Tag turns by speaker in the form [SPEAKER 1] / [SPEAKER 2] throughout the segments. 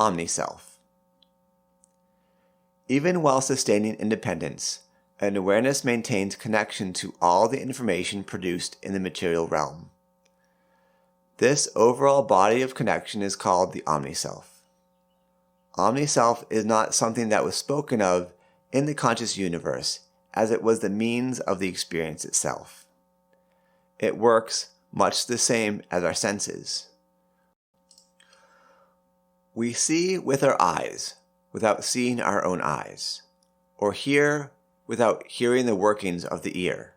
[SPEAKER 1] Omniself. Even while sustaining independence, an awareness maintains connection to all the information produced in the material realm. This overall body of connection is called the Omniself. Omniself is not something that was spoken of in the conscious universe, as it was the means of the experience itself. It works much the same as our senses. We see with our eyes without seeing our own eyes, or hear without hearing the workings of the ear.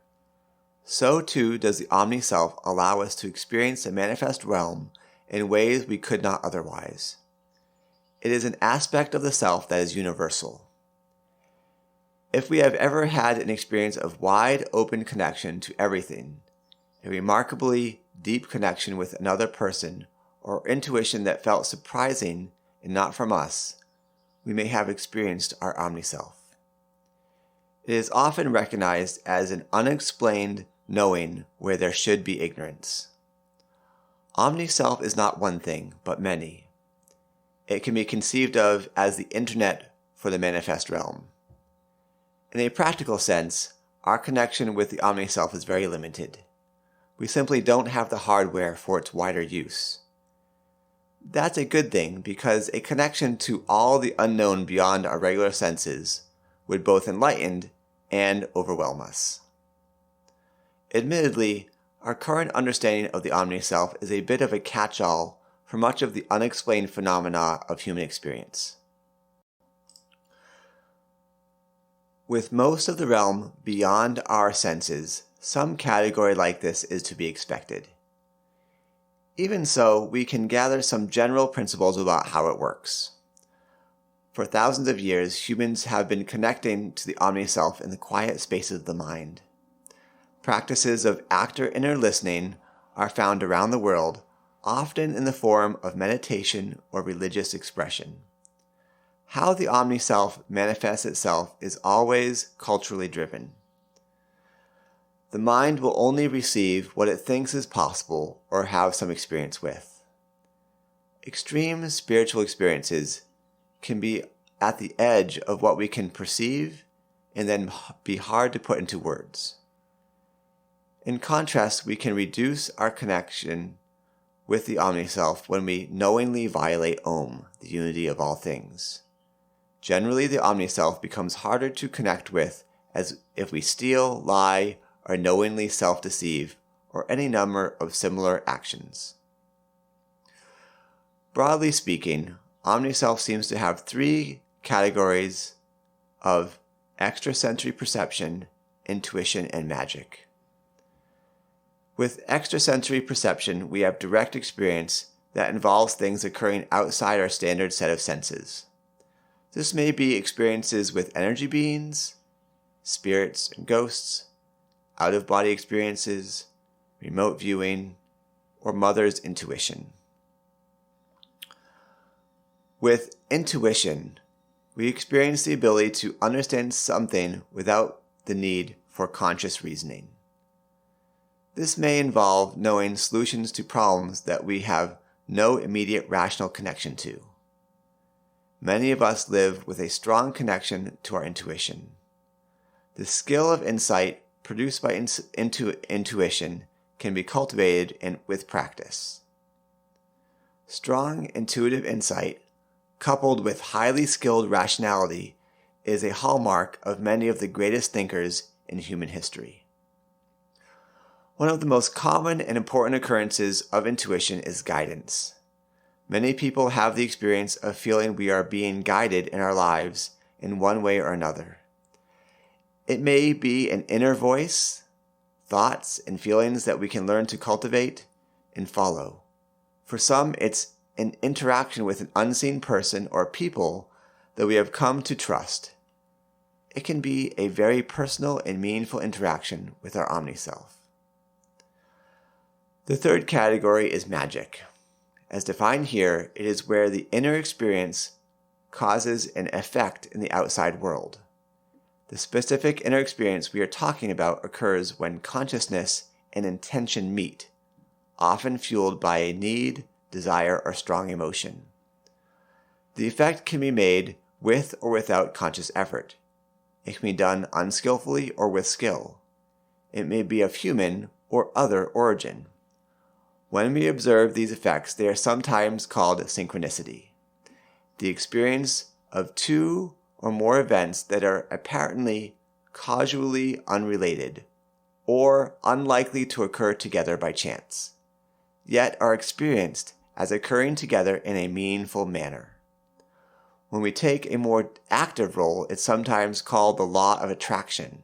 [SPEAKER 1] So too does the Omniself allow us to experience the manifest realm in ways we could not otherwise. It is an aspect of the self that is universal. If we have ever had an experience of wide open connection to everything, a remarkably deep connection with another person, or intuition that felt surprising and not from us, we may have experienced our Omniself. It is often recognized as an unexplained knowing where there should be ignorance. Omniself is not one thing, but many. It can be conceived of as the internet for the manifest realm. In a practical sense, our connection with the Omniself is very limited. We simply don't have the hardware for its wider use. That's a good thing, because a connection to all the unknown beyond our regular senses would both enlighten and overwhelm us. Admittedly, our current understanding of the Omniself is a bit of a catch-all for much of the unexplained phenomena of human experience. With most of the realm beyond our senses, some category like this is to be expected. Even so, we can gather some general principles about how it works. For thousands of years, humans have been connecting to the Omniself in the quiet spaces of the mind. Practices of active inner listening are found around the world, often in the form of meditation or religious expression. How the Omniself manifests itself is always culturally driven. The mind will only receive what it thinks is possible or have some experience with. Extreme spiritual experiences can be at the edge of what we can perceive and then be hard to put into words. In contrast, we can reduce our connection with the Omniself when we knowingly violate Om, the unity of all things. Generally, the Omniself becomes harder to connect with as if we steal, lie, or knowingly self-deceive, or any number of similar actions. Broadly speaking, Omniself seems to have three categories of extrasensory perception, intuition, and magic. With extrasensory perception, we have direct experience that involves things occurring outside our standard set of senses. This may be experiences with energy beings, spirits and ghosts, out-of-body experiences, remote viewing, or mother's intuition. With intuition, we experience the ability to understand something without the need for conscious reasoning. This may involve knowing solutions to problems that we have no immediate rational connection to. Many of us live with a strong connection to our intuition. The skill of insight produced by intuition can be cultivated with practice. Strong intuitive insight, coupled with highly skilled rationality, is a hallmark of many of the greatest thinkers in human history. One of the most common and important occurrences of intuition is guidance. Many people have the experience of feeling we are being guided in our lives in one way or another. It may be an inner voice, thoughts and feelings that we can learn to cultivate and follow. For some, it's an interaction with an unseen person or people that we have come to trust. It can be a very personal and meaningful interaction with our Omniself. The third category is magic. As defined here, it is where the inner experience causes an effect in the outside world. The specific inner experience we are talking about occurs when consciousness and intention meet, often fueled by a need, desire, or strong emotion. The effect can be made with or without conscious effort. It can be done unskillfully or with skill. It may be of human or other origin. When we observe these effects, they are sometimes called synchronicity. The experience of two or more events that are apparently causally unrelated or unlikely to occur together by chance, yet are experienced as occurring together in a meaningful manner. When we take a more active role, it's sometimes called the law of attraction,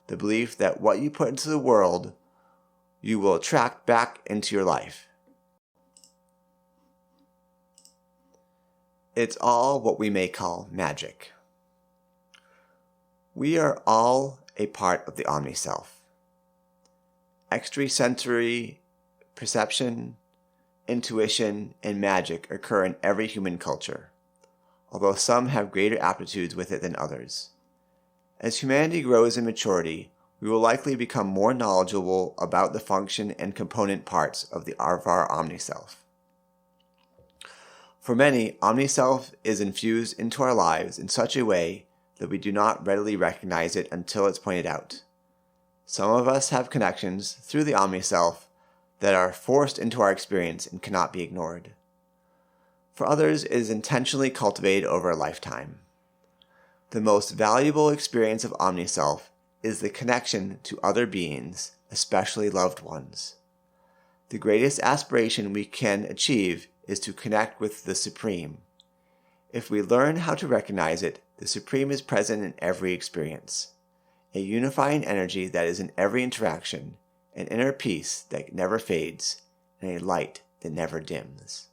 [SPEAKER 1] the belief that what you put into the world, you will attract back into your life. It's all what we may call magic. We are all a part of the Omniself. Extrasensory perception, intuition, and magic occur in every human culture, although some have greater aptitudes with it than others. As humanity grows in maturity, we will likely become more knowledgeable about the function and component parts of our Omniself. For many, Omniself is infused into our lives in such a way that we do not readily recognize it until it's pointed out. Some of us have connections through the Omniself that are forced into our experience and cannot be ignored. For others, it is intentionally cultivated over a lifetime. The most valuable experience of Omniself is the connection to other beings, especially loved ones. The greatest aspiration we can achieve is to connect with the Supreme. If we learn how to recognize it, the Supreme is present in every experience, a unifying energy that is in every interaction, an inner peace that never fades, and a light that never dims.